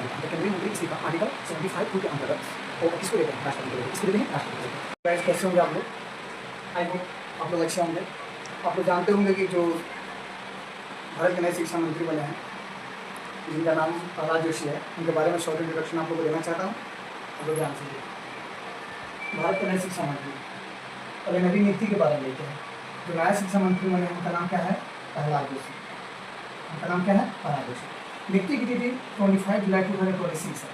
हैं। तो केंद्रीय मंत्री इस्तीफा आर्टिकल 75 के अंतर्गत वो किसको देते हैं? राष्ट्रपति को देते हैं। किसको देते हैं? राष्ट्रपति को। गाइस कैसे होंगे आप लोग? आई होप आप लोग अच्छे होंगे। आप लोग जानते होंगे कि जो भारत के नए शिक्षा मंत्री बने हैं जिनका नाम प्रहलाद जोशी है, उनके बारे में शॉर्ट इंट्रोडक्शन आप लोग को देना चाहता हूँ। आप लोग ध्यान से भारत के नए शिक्षा मंत्री पहले नवी नीति के बारे में लेते हैं। जो नया शिक्षा मंत्री बने उनका नाम क्या है? प्रहलाद जोशी। उनका नाम क्या है? प्रहलाद जोशी। नियुक्ति की तिथि 25 जुलाई 2026 है।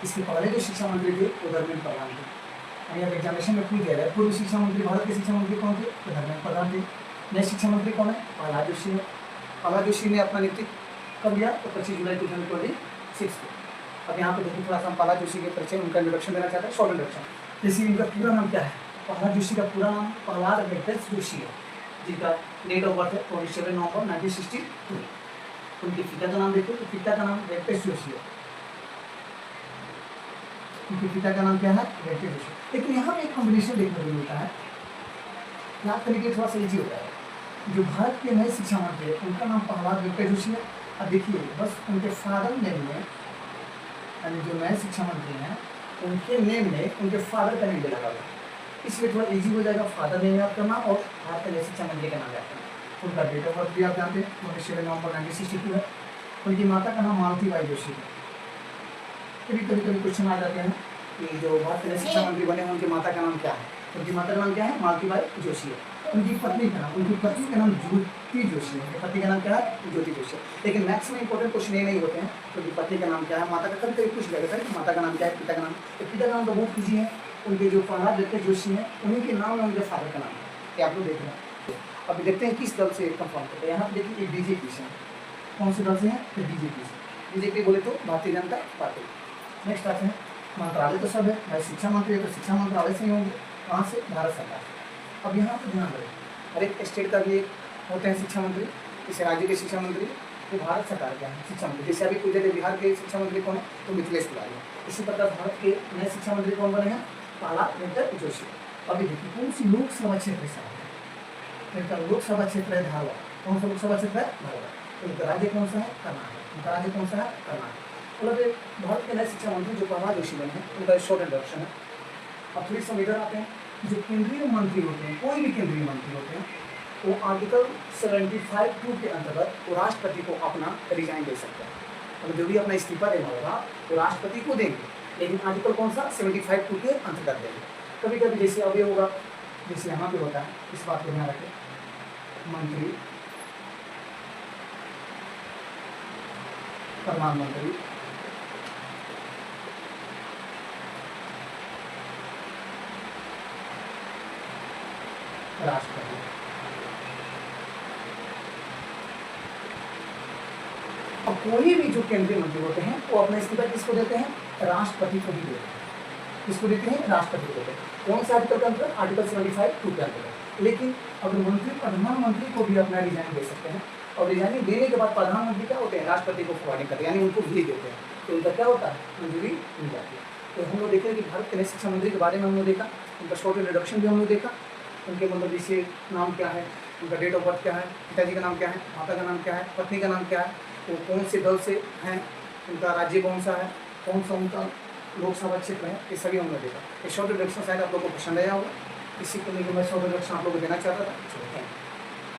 इसके पहले जो शिक्षा मंत्री थे वो धर्मेंद्र प्रधान थे। यहाँ एग्जामिनेशन में पूछ दिया है पूर्व शिक्षा मंत्री भारत के शिक्षा मंत्री कौन थे? तो धर्मेंद्र प्रधान थे। नए शिक्षा मंत्री कौन है? प्रहलाद जोशी है। प्रहलाद जोशी ने अपना नियुक्ति कब लिया? तो 25 जुलाई 2026 को। अब यहाँ पे देखिए थोड़ा सा हम प्रहलाद जोशी के परिचय उनका इंट्रोडक्शन देना चाहते हैं, शॉर्ट इंट्रोडक्शन। जैसे इनका पूरा नाम क्या है? प्रहलाद जोशी का पूरा नाम प्रहलाद वेंकटेश जोशी है, जिनका डेट ऑफ बर्थ है 27 नवंबर 1962। उनके पिता का नाम देखो तो पिता का नाम वेंकटेश जोशी है। उनके पिता का नाम क्या है? वेंकटेश जोशी। लेकिन यहाँ पे एक कॉम्बिनेशन देखने को मिलता है, याद करने के लिए थोड़ा सा ईजी होता है। जो भारत के नए शिक्षा मंत्री है उनका नाम प्रहलाद वेंकटेश जोशी है। अब देखिए बस उनके फादर नेम में, यानी जो नए शिक्षा मंत्री हैं उनके नेम में उनके फादर का नेम भी लगा हुआ है, इसलिए थोड़ा इजी हो जाएगा फादर नेम याद करना और भारत के नए शिक्षा मंत्री का नाम याद करना। उनका डेट ऑफ बर्थ भी आप जानते हैं 27 नवंबर 1962 है। उनकी माता का नाम मालती बाई जोशी है। कभी कभी क्वेश्चन आ जाते हैं कि जो भारत के नए शिक्षा मंत्री बने हैं उनकी माता का नाम क्या है? उनकी माता का नाम क्या है? मालती बाई जोशी है। उनकी पत्नी का नाम ज्योति जोशी है। पति का नाम क्या है? ज्योति जोशी है। लेकिन मैक्सिमम इंपॉर्टेंट क्वेश्चन ये नहीं होते हैं क्योंकि पति का नाम क्या है, माता का कभी कभी पूछ जाएगा सर माता का नाम क्या है, पिता का नाम। तो पिता का नाम तो बहुत ईजी है, उनके जो प्रहलाद वेंकटेश जोशी हैं उन्हीं के नाम है उनके फादर का नाम है। ये आप लोग देख रहे हैं। अभी देखते हैं किस दल से कंफर्म करते हैं। यहाँ पे देखिए बीजेपी से, कौन से दल से हैं? तो बीजेपी से। बीजेपी बोले तो भारतीय जनता पार्टी। नेक्स्ट आते हैं मंत्रालय, तो सब है भाई, शिक्षा मंत्री है तो शिक्षा मंत्रालय से ही होंगे। कहाँ से? भारत सरकार से। अब यहाँ पर ध्यान रखें हर एक स्टेट का भी एक होते हैं शिक्षा मंत्री। जैसे राज्य के शिक्षा मंत्री तो भारत सरकार के हैं शिक्षा मंत्री। जैसे अभी पूछे थे बिहार के शिक्षा मंत्री कौन है? तो मिथिलेश तिवारी है। इसी प्रकार भारत के नए शिक्षा मंत्री कौन बने हैं? प्रहलाद वेंकटेश जोशी। अभी देखिए कौन सी लोकसभा क्षेत्र से आते हैं? इनका लोकसभा क्षेत्र है धारवाड़। कौन सा लोकसभा क्षेत्र है? धारवाड़। इनका राज्य कौन सा है? कर्नाटक। उनका राज्य कौन सा है? कर्नाटक। मतलब भारत के नए शिक्षा मंत्री जो प्रहलाद जोशी बने हैं उनका शॉर्ट इंट्रोडक्शन है। अब थोड़ी सा इधर आते हैं। जो केंद्रीय मंत्री होते हैं, कोई भी केंद्रीय मंत्री होते हैं, वो आर्टिकल 75(2) के अंतर्गत वो राष्ट्रपति को अपना रिजाइन दे सकते हैं। मतलब जो भी अपना इस्तीफा देना होगा वो राष्ट्रपति को देंगे, लेकिन आर्टिकल कौन सा? 75(2) के अंतर्गत देंगे। कभी कभी जैसे अब ये होगा, जैसे यहाँ पे होता है, इस बात को ध्यान रखें, मंत्री, प्रधानमंत्री, राष्ट्रपति। अब कोई भी जो केंद्रीय मंत्री होते हैं वो अपना इस्तीफा किसको देते हैं? राष्ट्रपति को भी देते हैं। किसको देते हैं? राष्ट्रपति को देते हैं। कौन सा आर्टिकल के अंतर्गत? आर्टिकल 75(2) के अंतर्गत। लेकिन अगर मंत्री प्रधानमंत्री को भी अपना रिजाइन दे सकते हैं, और रिजाइन देने के बाद प्रधानमंत्री क्या होते हैं? राष्ट्रपति को फॉरवर्डिंग करते हैं, यानी उनको भेज देते हैं। तो उनका क्या होता है? मंजूरी मिल जाती है। तो हम लोग देखें कि भारत के नए शिक्षा मंत्री के बारे में हम लोग देखा, उनका शॉर्ट इंट्रोडक्शन भी हम लोग देखा। उनके मतलब जैसे नाम क्या है, उनका डेट ऑफ बर्थ क्या है, पिताजी का नाम क्या है, माता का नाम क्या है, पत्नी का नाम क्या है, वो कौन से दल से हैं, उनका राज्य कौन सा है, कौन सा उनका लोकसभा क्षेत्र है, ये सभी हमने देखा। ये शॉर्ट इंट्रोडक्शन शायद आप लोगों को पसंद आया होगा। इसी को लेकर मैं शॉर्ट इंट्रोडक्शन आप लोगों को देना चाहता था। चलो थैंक यू।